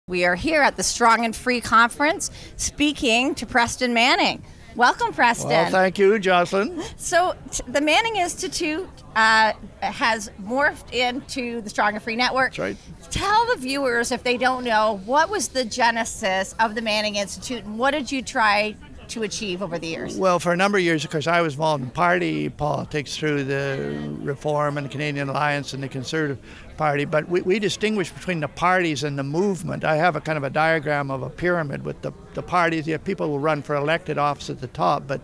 We are here at the Strong and Free Conference speaking to Preston Manning. Welcome, Preston. Well, thank you, Jocelyn. So the Manning Institute has morphed into the Strong and Free Network. That's right. Tell the viewers, if they don't know, what was the genesis of the Manning Institute and what did you try to achieve over the years? Well, for a number of years, of course, I was involved in party politics through the Reform and the Canadian Alliance and the Conservative Party, but we distinguish between the parties and the movement. I have a kind of a diagram of a pyramid with the parties. You have people who run for elected office at the top, but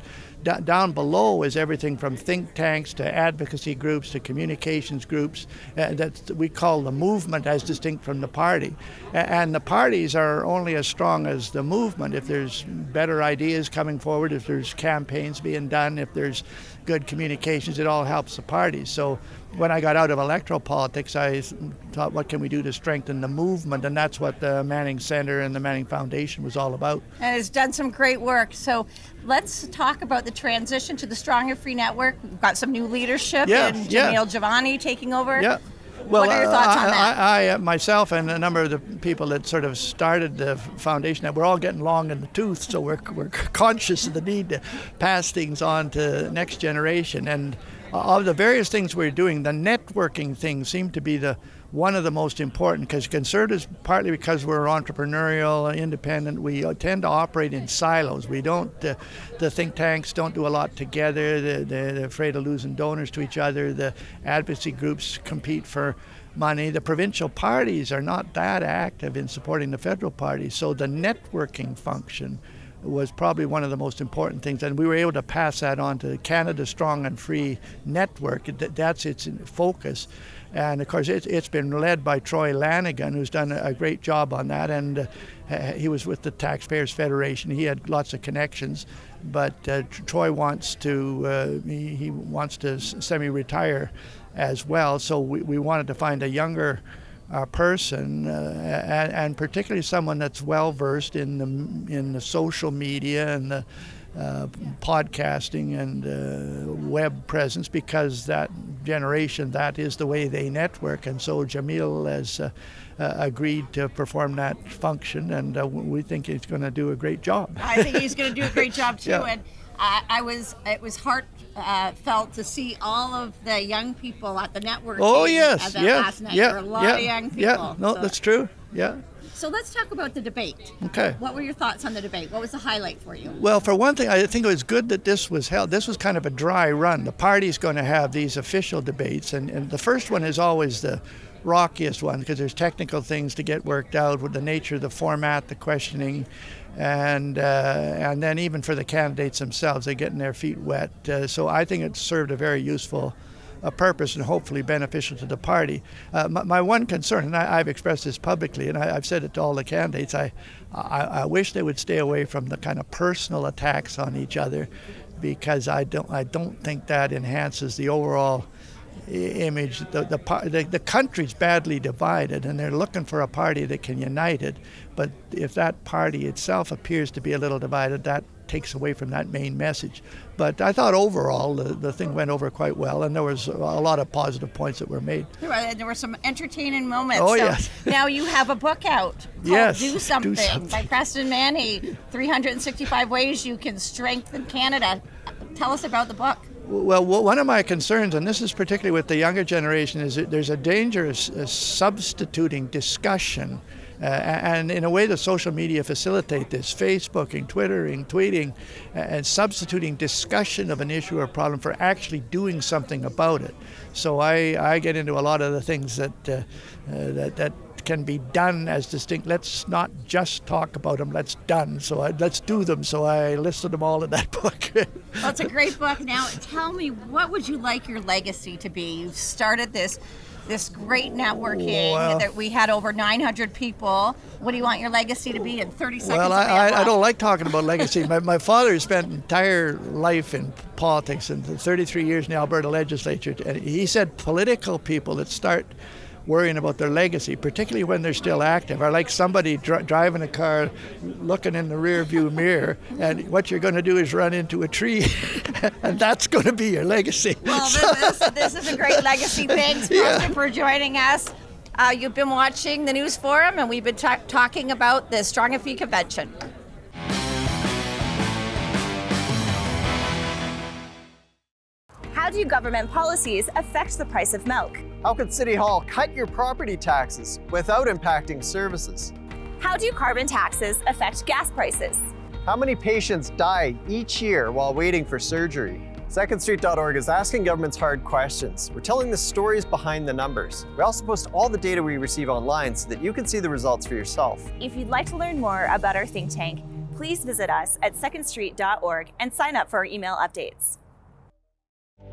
down below is everything from think tanks to advocacy groups to communications groups that we call the movement as distinct from the party. And the parties are only as strong as the movement. If there's better ideas coming forward, if there's campaigns being done, if there's good communications, it all helps the parties. So when I got out of electoral politics, I thought, what can we do to strengthen the movement? And that's what the Manning Center and the Manning Foundation was all about. And it's done some great work. So let's talk about the transition to the Strong and Free Network. We've got some new leadership and Jamil Giovanni taking over. Yeah. Well, what are your thoughts on that? I myself and a number of the people that sort of started the foundation, we're all getting long in the tooth, so we're conscious of the need to pass things on to the next generation. And of the various things we're doing, the networking thing seemed to be one of the most important, because Conservatives, partly because we're entrepreneurial, independent, we tend to operate in silos. We don't, the think tanks don't do a lot together. They're afraid of losing donors to each other. The advocacy groups compete for money. The provincial parties are not that active in supporting the federal party. So the networking function was probably one of the most important things, and we were able to pass that on to Canada Strong and Free Network. That's its focus, and of course it's been led by Troy Lanigan, who's done a great job on that, and he was with the Taxpayers Federation. He had lots of connections, but Troy wants to he wants to semi-retire as well, so we wanted to find a younger person, and particularly someone that's well versed in the social media and the podcasting and web presence, because that generation, that is the way they network. And so Jamil has agreed to perform that function, and we think he's going to do a great job. I think he's going to do a great job too. Yeah. And it was heartfelt to see all of the young people at the network. Oh yes, last night. There were a lot of young people. Yeah, no, that's true. Yeah. So let's talk about the debate. Okay. What were your thoughts on the debate? What was the highlight for you? Well, for one thing, I think it was good that this was held. This was kind of a dry run. The party's going to have these official debates, and the first one is always the rockiest one, because there's technical things to get worked out with the nature of the format, the questioning, and then even for the candidates themselves, they're getting their feet wet. So I think it served a very useful purpose and hopefully beneficial to the party. My one concern, and I've expressed this publicly, and I've said it to all the candidates, I wish they would stay away from the kind of personal attacks on each other, because I don't think that enhances the overall image. The country's badly divided, and they're looking for a party that can unite it. But if that party itself appears to be a little divided, that takes away from that main message. But I thought overall the thing went over quite well, and there was a lot of positive points that were made. There were some entertaining moments. Oh, so yes. Now you have a book out called Yes, Do Something by Preston Manning, 365 Ways You Can Strengthen Canada. Tell us about the book. Well, one of my concerns, and this is particularly with the younger generation, is that there's a danger of substituting discussion. And in a way, the social media facilitate this, Facebooking, Twittering, tweeting, and substituting discussion of an issue or problem for actually doing something about it. So I get into a lot of the things that can be done as distinct. Let's not just talk about them, let's do them. So I listed them all in that book. Well, it's a great book. Now, tell me, what would you like your legacy to be? You've started this great networking that we had over 900 people. What do you want your legacy to be in 30 seconds? Well, I don't like talking about legacy. My father spent an entire life in politics and 33 years in the Alberta legislature. And he said political people that start worrying about their legacy, particularly when they're still active, are like somebody driving a car, looking in the rear view mirror, and what you're going to do is run into a tree, and that's going to be your legacy. Well, this is a great legacy. Thanks, Preston, for joining us. You've been watching the News Forum, and we've been talking about the Strong and Free Convention. How do government policies affect the price of milk? How could City Hall cut your property taxes without impacting services? How do carbon taxes affect gas prices? How many patients die each year while waiting for surgery? SecondStreet.org is asking governments hard questions. We're telling the stories behind the numbers. We also post all the data we receive online so that you can see the results for yourself. If you'd like to learn more about our think tank, please visit us at SecondStreet.org and sign up for our email updates.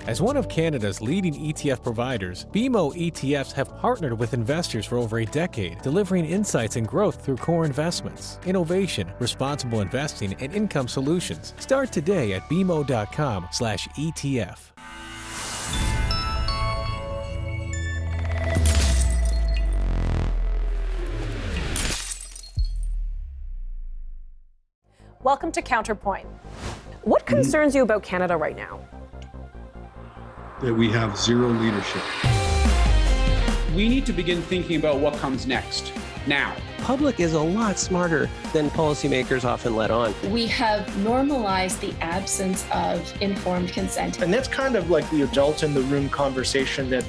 As one of Canada's leading ETF providers, BMO ETFs have partnered with investors for over a decade, delivering insights and growth through core investments, innovation, responsible investing, and income solutions. Start today at bmo.com/ETF. Welcome to Counterpoint. What concerns you about Canada right now? That we have zero leadership. We need to begin thinking about what comes next, now. Public is a lot smarter than policymakers often let on. We have normalized the absence of informed consent. And that's kind of like the adult in the room conversation that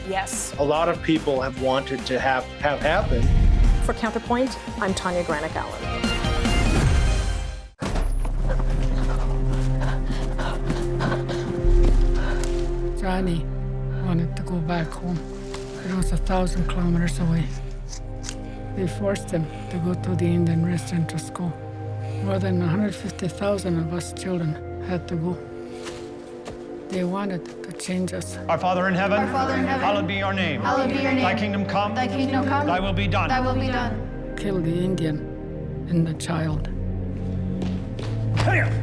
a lot of people have wanted to have happen. For Counterpoint, I'm Tanya Granick-Allen. Johnny wanted to go back home. It was 1,000 kilometers away. They forced him to go to the Indian residential school. More than 150,000 of us children had to go. They wanted to change us. Our Father in heaven, hallowed be your name. Hallowed be your name. Thy kingdom come, Thy kingdom come, thy will be done. Thy will be done. Kill the Indian and the child.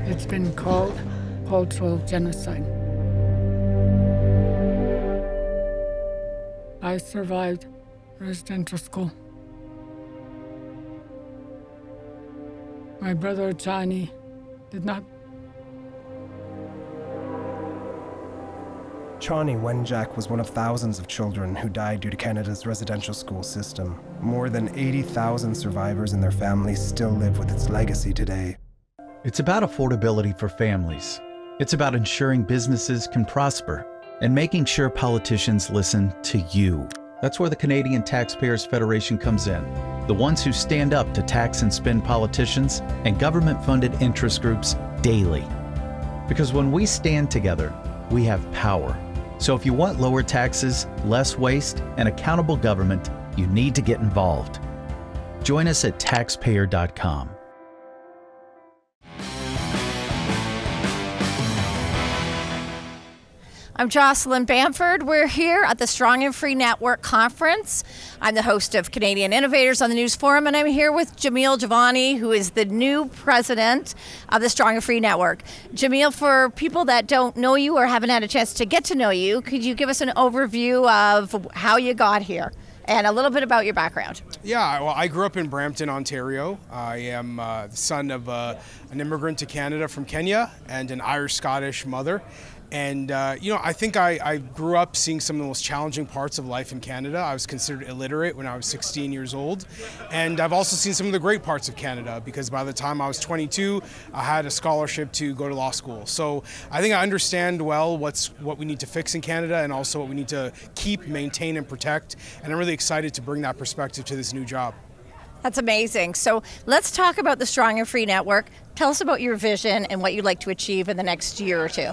It's been called cultural genocide. I survived residential school. My brother Johnny did not. Chani Wenjack was one of thousands of children who died due to Canada's residential school system. More than 80,000 survivors and their families still live with its legacy today. It's about affordability for families. It's about ensuring businesses can prosper and making sure politicians listen to you. That's where the Canadian Taxpayers Federation comes in. The ones who stand up to tax and spend politicians and government-funded interest groups daily. Because when we stand together, we have power. So if you want lower taxes, less waste, and accountable government, you need to get involved. Join us at taxpayer.com. I'm Jocelyn Bamford. We're here at the Strong and Free Network Conference. I'm the host of Canadian Innovators on the News Forum, and I'm here with Jamil Javani, who is the new president of the Strong and Free Network. Jamil, for people that don't know you or haven't had a chance to get to know you, could you give us an overview of how you got here and a little bit about your background? Yeah, well, I grew up in Brampton, Ontario. I am the son of an immigrant to Canada from Kenya and an Irish-Scottish mother. And, I think I grew up seeing some of the most challenging parts of life in Canada. I was considered illiterate when I was 16 years old. And I've also seen some of the great parts of Canada because by the time I was 22, I had a scholarship to go to law school. So I think I understand well what we need to fix in Canada and also what we need to keep, maintain, and protect. And I'm really excited to bring that perspective to this new job. That's amazing. So let's talk about the Strong and Free Network. Tell us about your vision and what you'd like to achieve in the next year or two.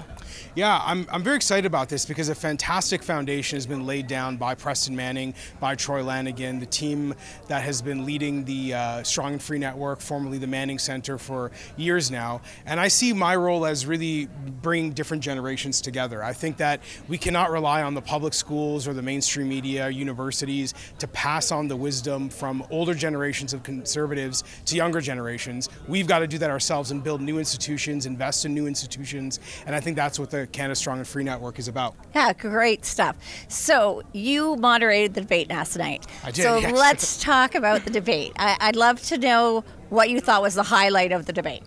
Yeah, I'm very excited about this because a fantastic foundation has been laid down by Preston Manning, by Troy Lanigan, the team that has been leading the Strong and Free Network, formerly the Manning Center, for years now. And I see my role as really bringing different generations together. I think that we cannot rely on the public schools or the mainstream media, universities, to pass on the wisdom from older generations of conservatives to younger generations. We've got to do that ourselves and build new institutions, invest in new institutions, and I think that's what the Canada Strong and Free Network is about. Yeah, great stuff. So you moderated the debate last night. I did, So yes. let's talk about the debate. I'd love to know what you thought was the highlight of the debate.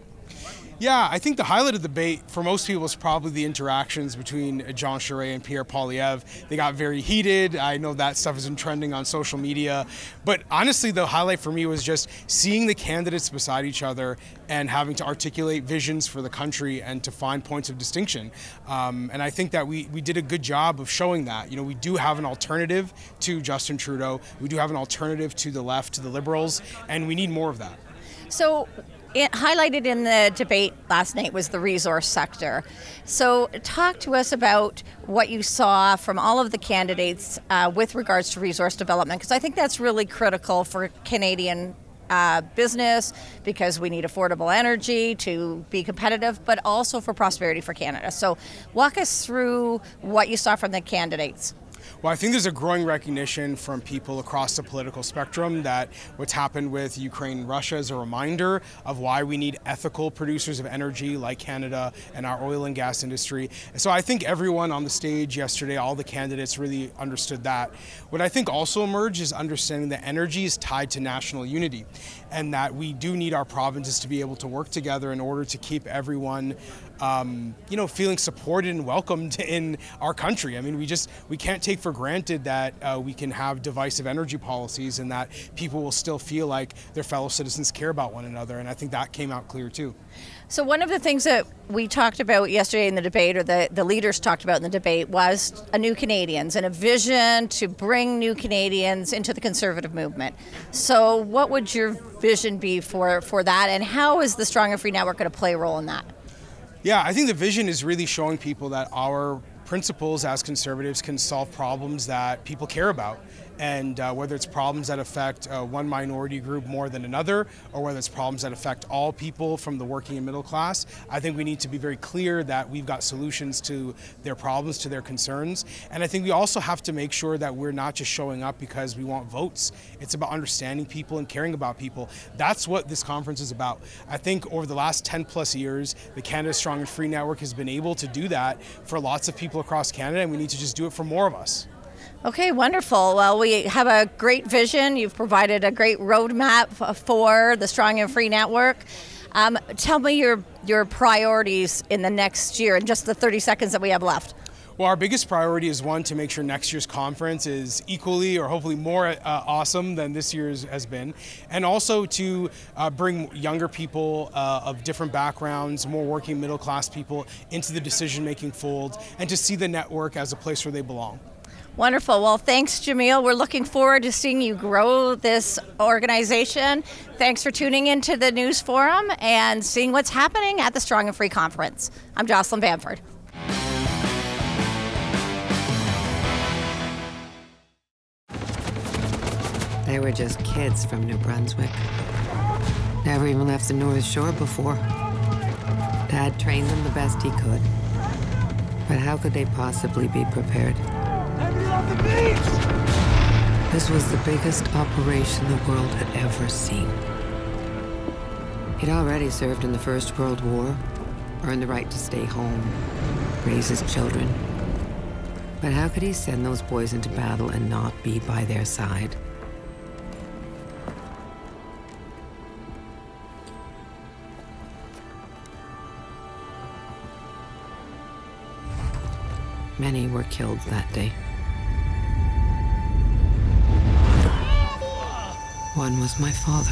Yeah, I think the highlight of the debate for most people is probably the interactions between Jean Charest and Pierre Poilievre. They got very heated. I know that stuff has been trending on social media. But honestly, the highlight for me was just seeing the candidates beside each other and having to articulate visions for the country and to find points of distinction. And I think that we did a good job of showing that. You know, we do have an alternative to Justin Trudeau. We do have an alternative to the left, to the Liberals, and we need more of that. So, highlighted in the debate last night was the resource sector. So talk to us about what you saw from all of the candidates with regards to resource development, because I think that's really critical for Canadian business, because we need affordable energy to be competitive, but also for prosperity for Canada. So walk us through what you saw from the candidates. Well, I think there's a growing recognition from people across the political spectrum that what's happened with Ukraine and Russia is a reminder of why we need ethical producers of energy like Canada and our oil and gas industry. So I think everyone on the stage yesterday, all the candidates really understood that. What I think also emerged is understanding that energy is tied to national unity and that we do need our provinces to be able to work together in order to keep everyone feeling supported and welcomed in our country. I mean, we can't take for granted that we can have divisive energy policies and that people will still feel like their fellow citizens care about one another. And I think that came out clear too. So one of the things that we talked about yesterday in the debate, or the leaders talked about in the debate, was a New Canadians and a vision to bring New Canadians into the Conservative movement. So what would your vision be for that, and how is the Strong and Free Network going to play a role in that? Yeah, I think the vision is really showing people that our principles as Conservatives can solve problems that people care about. And whether it's problems that affect one minority group more than another, or whether it's problems that affect all people from the working and middle class, I think we need to be very clear that we've got solutions to their problems, to their concerns. And I think we also have to make sure that we're not just showing up because we want votes. It's about understanding people and caring about people. That's what this conference is about. I think over the last 10 plus years, the Canada Strong and Free Network has been able to do that for lots of people across Canada, and we need to just do it for more of us. Okay, wonderful. Well, we have a great vision. You've provided a great roadmap for the Strong and Free Network. Tell me your priorities in the next year in just the 30 seconds that we have left. Well, our biggest priority is, one, to make sure next year's conference is equally or hopefully more awesome than this year's has been, and also to bring younger people of different backgrounds, more working middle class people into the decision-making fold, and to see the network as a place where they belong. Wonderful. Well, thanks, Jamil. We're looking forward to seeing you grow this organization. Thanks for tuning into the News Forum and seeing what's happening at the Strong and Free Conference. I'm Jocelyn Bamford. They were just kids from New Brunswick. Never even left the North Shore before. Dad trained them the best he could. But how could they possibly be prepared? This was the biggest operation the world had ever seen. He'd already served in the First World War, earned the right to stay home, raise his children. But how could he send those boys into battle and not be by their side? Many were killed that day. One was my father.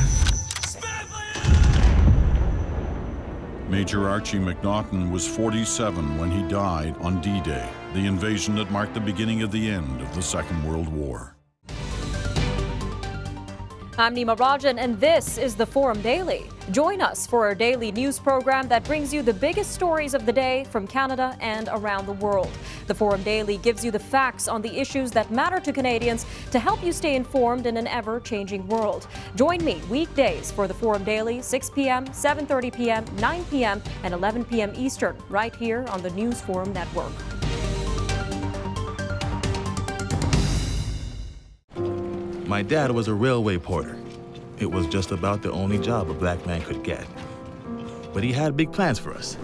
Major Archie McNaughton was 47 when he died on D-Day, the invasion that marked the beginning of the end of the Second World War. I'm Nima Rajan, and this is the Forum Daily. Join us for our daily news program that brings you the biggest stories of the day from Canada and around the world. The Forum Daily gives you the facts on the issues that matter to Canadians to help you stay informed in an ever-changing world. Join me weekdays for the Forum Daily, 6 p.m., 7:30 p.m., 9 p.m., and 11 p.m. Eastern, right here on the News Forum Network. My dad was a railway porter. It was just about the only job a black man could get. But he had big plans for us.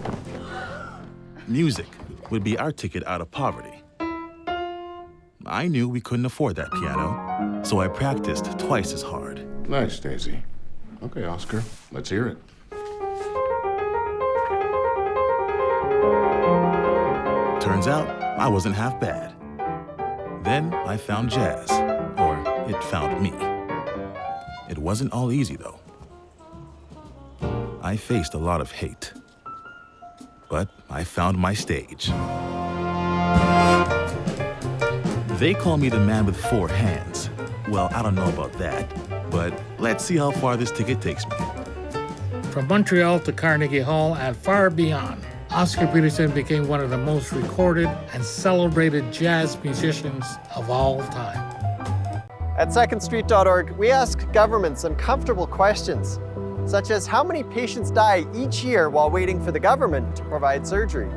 Music would be our ticket out of poverty. I knew we couldn't afford that piano, so I practiced twice as hard. Nice, Daisy. Okay, Oscar, let's hear it. Turns out I wasn't half bad. Then I found jazz, or it found me. It wasn't all easy, though. I faced a lot of hate, but I found my stage. They call me the man with 4 hands. Well, I don't know about that, but let's see how far this ticket takes me. From Montreal to Carnegie Hall and far beyond, Oscar Peterson became one of the most recorded and celebrated jazz musicians of all time. At secondstreet.org, we ask governments uncomfortable questions, such as how many patients die each year while waiting for the government to provide surgery.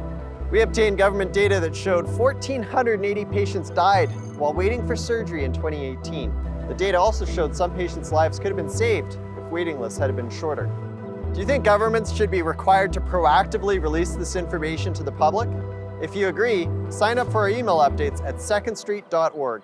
We obtained government data that showed 1,480 patients died while waiting for surgery in 2018. The data also showed some patients' lives could have been saved if waiting lists had been shorter. Do you think governments should be required to proactively release this information to the public? If you agree, sign up for our email updates at secondstreet.org.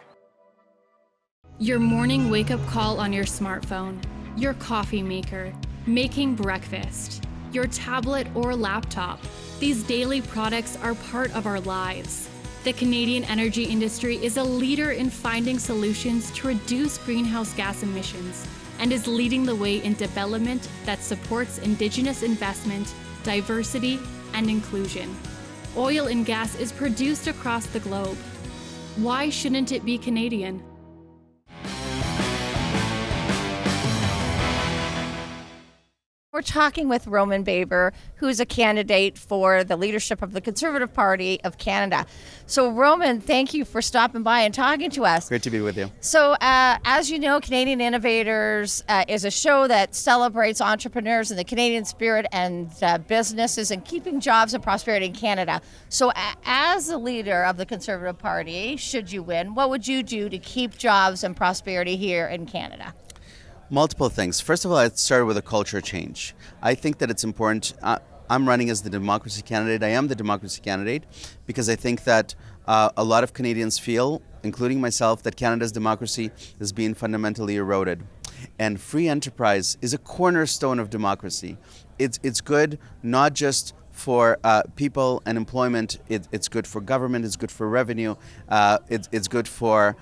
Your morning wake-up call on your smartphone, your coffee maker, making breakfast, your tablet or laptop. These daily products are part of our lives. The Canadian energy industry is a leader in finding solutions to reduce greenhouse gas emissions and is leading the way in development that supports Indigenous investment, diversity, and inclusion. Oil and gas is produced across the globe. Why shouldn't it be Canadian? We're talking with Roman Baber, who's a candidate for the leadership of the Conservative Party of Canada. So, Roman, thank you for stopping by and talking to us. Great to be with you. So, as you know, Canadian Innovators is a show that celebrates entrepreneurs and the Canadian spirit and businesses and keeping jobs and prosperity in Canada. So, as the leader of the Conservative Party, should you win, what would you do to keep jobs and prosperity here in Canada? Multiple things. First of all, it started with a culture change. I think that it's important. I'm running as the democracy candidate. I am the democracy candidate because I think that a lot of Canadians feel, including myself, that Canada's democracy is being fundamentally eroded. And free enterprise is a cornerstone of democracy. It's good not just for people and employment. It's good for government. It's good for revenue. It's good for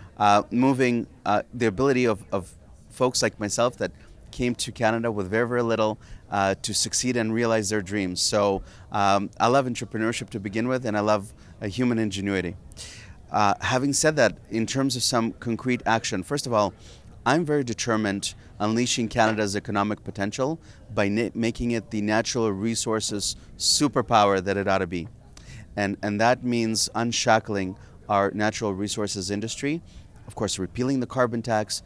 moving the ability of folks like myself that came to Canada with very, very little to succeed and realize their dreams. So I love entrepreneurship to begin with, and I love human ingenuity. Having said that, in terms of some concrete action, first of all, I'm very determined unleashing Canada's economic potential by making it the natural resources superpower that it ought to be. And that means unshackling our natural resources industry, of course, repealing the carbon tax,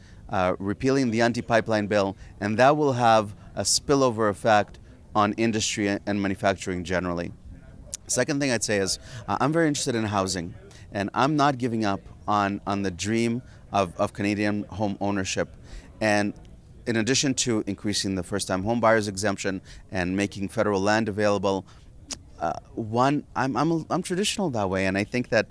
repealing the anti-pipeline bill, and that will have a spillover effect on industry and manufacturing generally. Second thing I'd say is I'm very interested in housing, and I'm not giving up on the dream of Canadian home ownership. And in addition to increasing the first-time home buyers exemption and making federal land available, I'm traditional that way, and I think that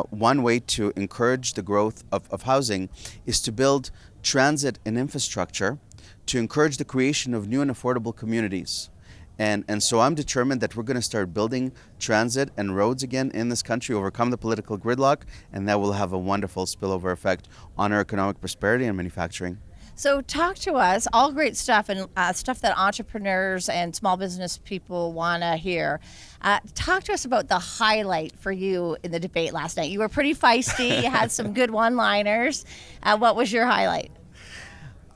one way to encourage the growth of housing is to build transit and infrastructure to encourage the creation of new and affordable communities. And so I'm determined that we're going to start building transit and roads again in this country, overcome the political gridlock, and that will have a wonderful spillover effect on our economic prosperity and manufacturing. So talk to us, all great stuff and stuff that entrepreneurs and small business people want to hear. Talk to us about the highlight for you in the debate last night. You were pretty feisty, you had some good one-liners. What was your highlight?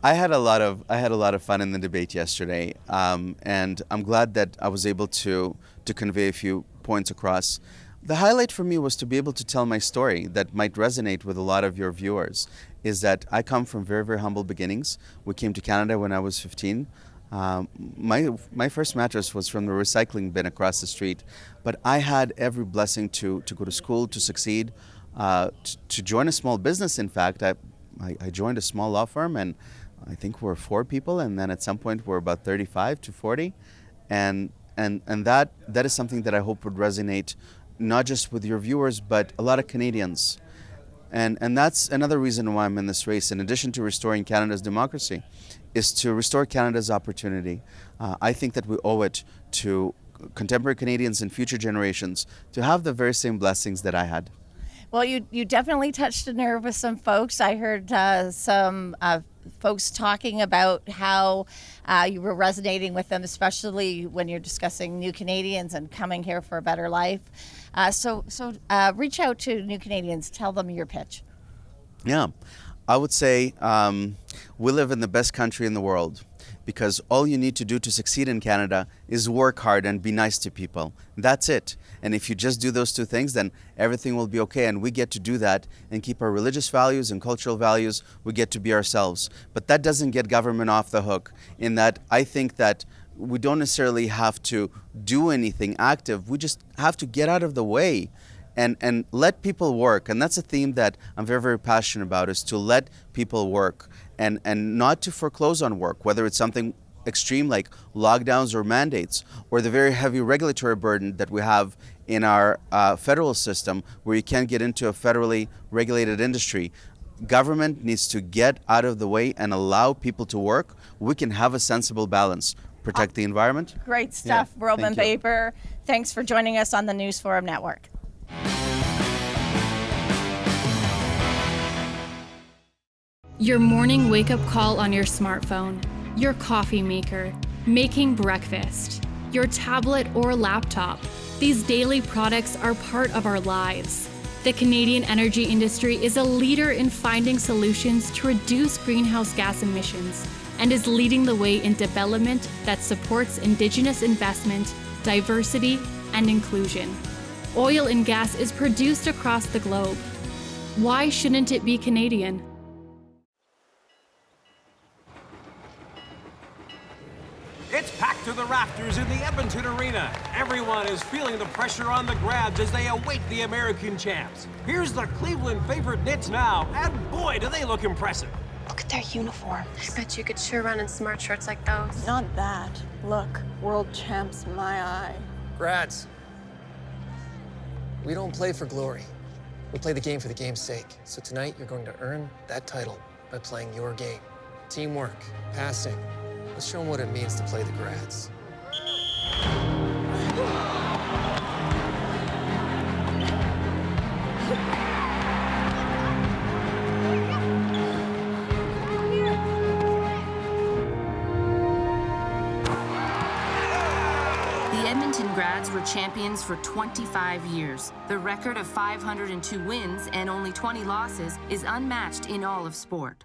I had a lot of fun in the debate yesterday, and I'm glad that I was able to convey a few points across. The highlight for me was to be able to tell my story that might resonate with a lot of your viewers, is that I come from very, very humble beginnings. We came to Canada when I was 15. My first mattress was from the recycling bin across the street, but I had every blessing to go to school, to succeed, to join a small business. In fact, I joined a small law firm, and I think we're 4 people, and then at some point we're about 35 to 40, and that is something that I hope would resonate not just with your viewers, but a lot of Canadians. And that's another reason why I'm in this race, in addition to restoring Canada's democracy, is to restore Canada's opportunity. I think that we owe it to contemporary Canadians and future generations to have the very same blessings that I had. Well, you definitely touched a nerve with some folks. I heard some folks talking about how you were resonating with them, especially when you're discussing New Canadians and coming here for a better life. So reach out to New Canadians. Tell them your pitch. Yeah, I would say we live in the best country in the world, because all you need to do to succeed in Canada is work hard and be nice to people. That's it. And if you just do those two things, then everything will be okay. And we get to do that and keep our religious values and cultural values. We get to be ourselves. But that doesn't get government off the hook, in that I think that we don't necessarily have to do anything active. We just have to get out of the way and let people work. And that's a theme that I'm very, very passionate about, is to let people work and not to foreclose on work, whether it's something extreme like lockdowns or mandates, or the very heavy regulatory burden that we have in our federal system, where you can't get into a federally regulated industry. Government needs to get out of the way and allow people to work. We can have a sensible balance, protect the environment. Great stuff, Yeah, Roman thank you. Baber. Thanks for joining us on the News Forum Network. Your morning wake-up call on your smartphone, your coffee maker, making breakfast, your tablet or laptop. These daily products are part of our lives. The Canadian energy industry is a leader in finding solutions to reduce greenhouse gas emissions and is leading the way in development that supports Indigenous investment, diversity, and inclusion. Oil and gas is produced across the globe. Why shouldn't it be Canadian? It's packed to the rafters in the Edmonton Arena. Everyone is feeling the pressure on the Grabs as they await the American champs. Here's the Cleveland favorite Knits now, and boy, do they look impressive. Look at their uniforms. I bet you could sure run in smart shirts like those. Not that. Look, world champs, my eye. Grads, we don't play for glory. We play the game for the game's sake. So tonight, you're going to earn that title by playing your game. Teamwork, passing. Let's show them what it means to play the Grads. The Edmonton Grads were champions for 25 years. The record of 502 wins and only 20 losses is unmatched in all of sport.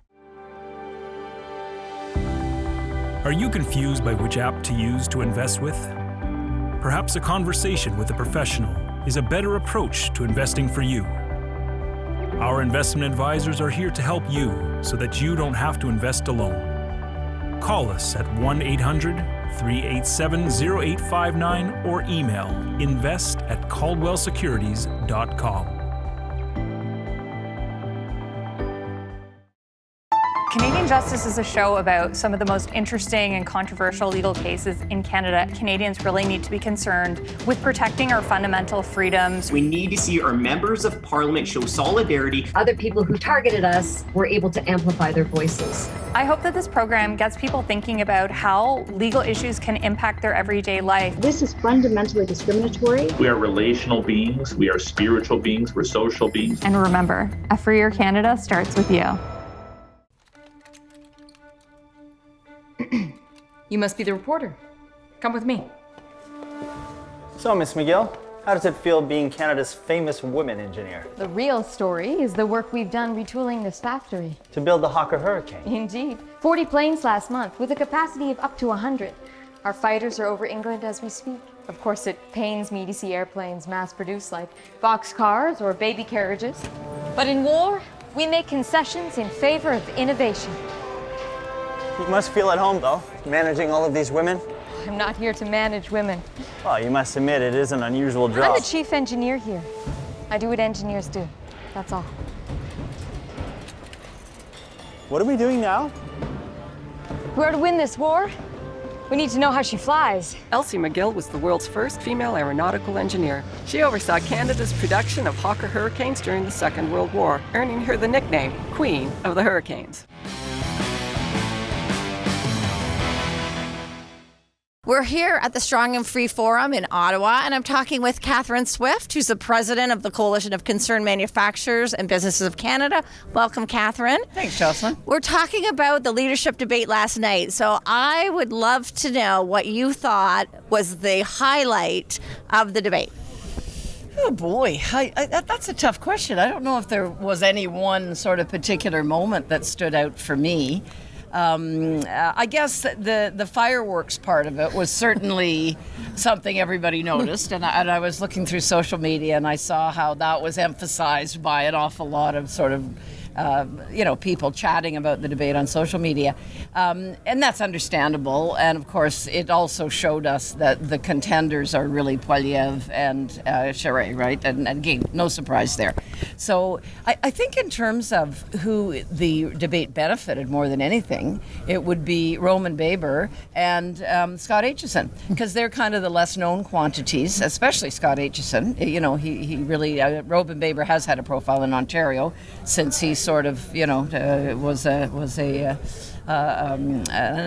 Are you confused by which app to use to invest with? Perhaps a conversation with a professional is a better approach to investing for you. Our investment advisors are here to help you so that you don't have to invest alone. Call us at 1-800-387-0859 or email invest@caldwellsecurities.com. Canadian Justice is a show about some of the most interesting and controversial legal cases in Canada. Canadians really need to be concerned with protecting our fundamental freedoms. We need to see our members of Parliament show solidarity. Other people who targeted us were able to amplify their voices. I hope that this program gets people thinking about how legal issues can impact their everyday life. This is fundamentally discriminatory. We are relational beings, we are spiritual beings, we're social beings. And remember, a freer Canada starts with you. You must be the reporter. Come with me. So, Miss McGill, how does it feel being Canada's famous women engineer? The real story is the work we've done retooling this factory. To build the Hawker Hurricane? Indeed. 40 planes last month with a capacity of up to 100. Our fighters are over England as we speak. Of course, it pains me to see airplanes mass-produced like boxcars or baby carriages. But in war, we make concessions in favor of innovation. You must feel at home, though, managing all of these women. I'm not here to manage women. Well, you must admit it is an unusual job. I'm the chief engineer here. I do what engineers do. That's all. What are we doing now? We are to win this war. We need to know how she flies. Elsie McGill was the world's first female aeronautical engineer. She oversaw Canada's production of Hawker Hurricanes during the Second World War, earning her the nickname Queen of the Hurricanes. We're here at the Strong and Free Forum in Ottawa, and I'm talking with Catherine Swift, who's the president of the Coalition of Concerned Manufacturers and Businesses of Canada. Welcome, Catherine. Thanks, Jocelyn. We're talking about the leadership debate last night, so I would love to know what you thought was the highlight of the debate. Oh boy, that's a tough question. I don't know if there was any one sort of particular moment that stood out for me. I guess the fireworks part of it was certainly something everybody noticed, and I was looking through social media and I saw how that was emphasized by an awful lot of sort of people chatting about the debate on social media. And that's understandable. And of course, it also showed us that the contenders are really Poilievre and Charest, right? And again, no surprise there. So I think in terms of who the debate benefited more than anything, it would be Roman Baber and Scott Henning, because they're kind of the less known quantities, especially Scott Henning. You know, he really, Roman Baber has had a profile in Ontario since he sort of, was an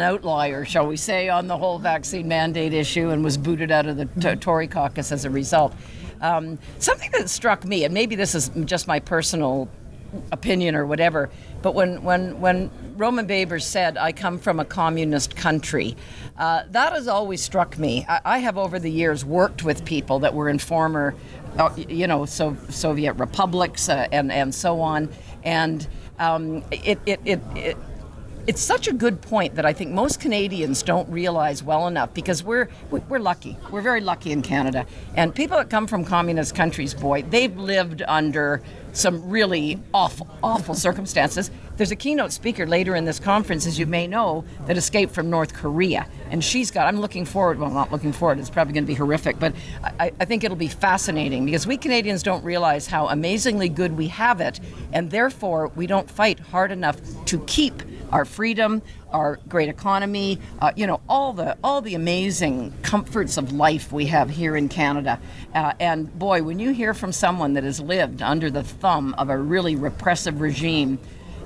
outlier, shall we say, on the whole vaccine mandate issue and was booted out of the Tory caucus as a result. Something that struck me, and maybe this is just my personal opinion or whatever, but when Roman Baber said, "I come from a communist country," that has always struck me. I have over the years worked with people that were in former, Soviet republics and so on, and it's such a good point that I think most Canadians don't realize well enough, because we're lucky. We're very lucky in Canada. And people that come from communist countries, boy, they've lived under some really awful circumstances. There's a keynote speaker later in this conference, as you may know, that escaped from North Korea. And I'm looking forward, well, not looking forward, it's probably going to be horrific, but I think it'll be fascinating, because we Canadians don't realize how amazingly good we have it, and therefore we don't fight hard enough to keep our freedom, our great economy, all the amazing comforts of life we have here in Canada. And boy, when you hear from someone that has lived under the thumb of a really repressive regime,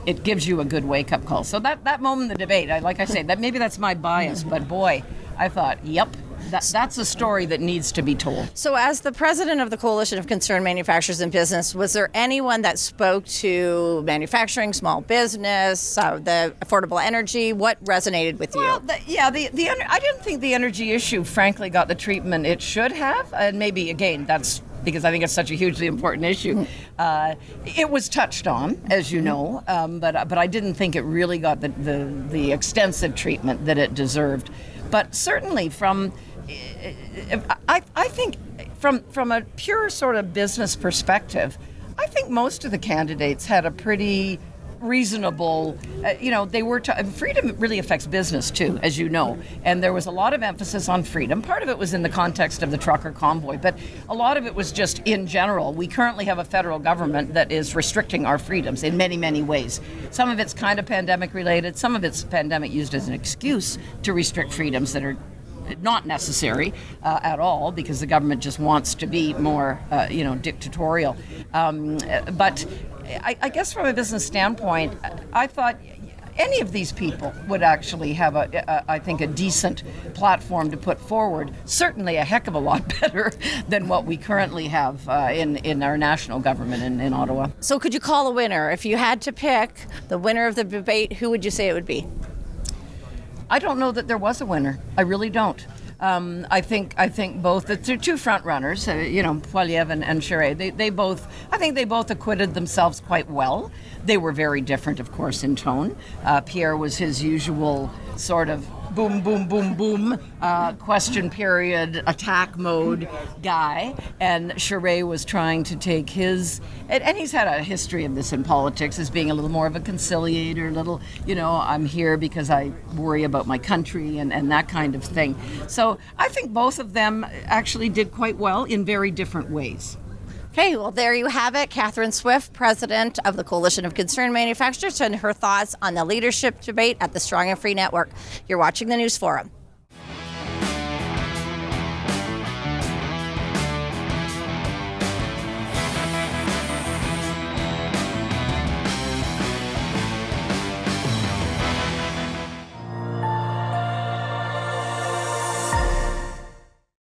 it gives you a good wake-up call. So that moment in the debate, like I say, maybe that's my bias, but boy, I thought, yep, that's a story that needs to be told. So as the president of the Coalition of Concerned Manufacturers and Business, was there anyone that spoke to manufacturing, small business, the affordable energy? What resonated with you? Well, I didn't think the energy issue, frankly, got the treatment it should have. And maybe, again, that's because I think it's such a hugely important issue. It was touched on, as you know, but I didn't think it really got the extensive treatment that it deserved. But certainly I think from a pure sort of business perspective, I think most of the candidates had a pretty reasonable, freedom really affects business too, as you know, and there was a lot of emphasis on freedom. Part of it was in the context of the trucker convoy, but a lot of it was just in general. We currently have a federal government that is restricting our freedoms in many, many ways. Some of it's kind of pandemic related, some of it's pandemic used as an excuse to restrict freedoms that are not necessary at all, because the government just wants to be more, dictatorial. But I guess from a business standpoint, I thought any of these people would actually have I think a decent platform to put forward. Certainly a heck of a lot better than what we currently have in our national government in Ottawa. So could you call a winner? If you had to pick the winner of the debate, who would you say it would be? I don't know that there was a winner. I really don't. I think both the two front runners, Poilievre and Charest, they both acquitted themselves quite well. They were very different, of course, in tone. Pierre was his usual sort of boom, boom, boom, boom, question period, attack mode guy. And Charest was trying to take his, and he's had a history of this in politics, as being a little more of a conciliator, I'm here because I worry about my country and that kind of thing. So I think both of them actually did quite well in very different ways. Okay, well, there you have it. Catherine Swift, president of the Coalition of Concerned Manufacturers, and her thoughts on the leadership debate at the Strong and Free Network. You're watching the News Forum.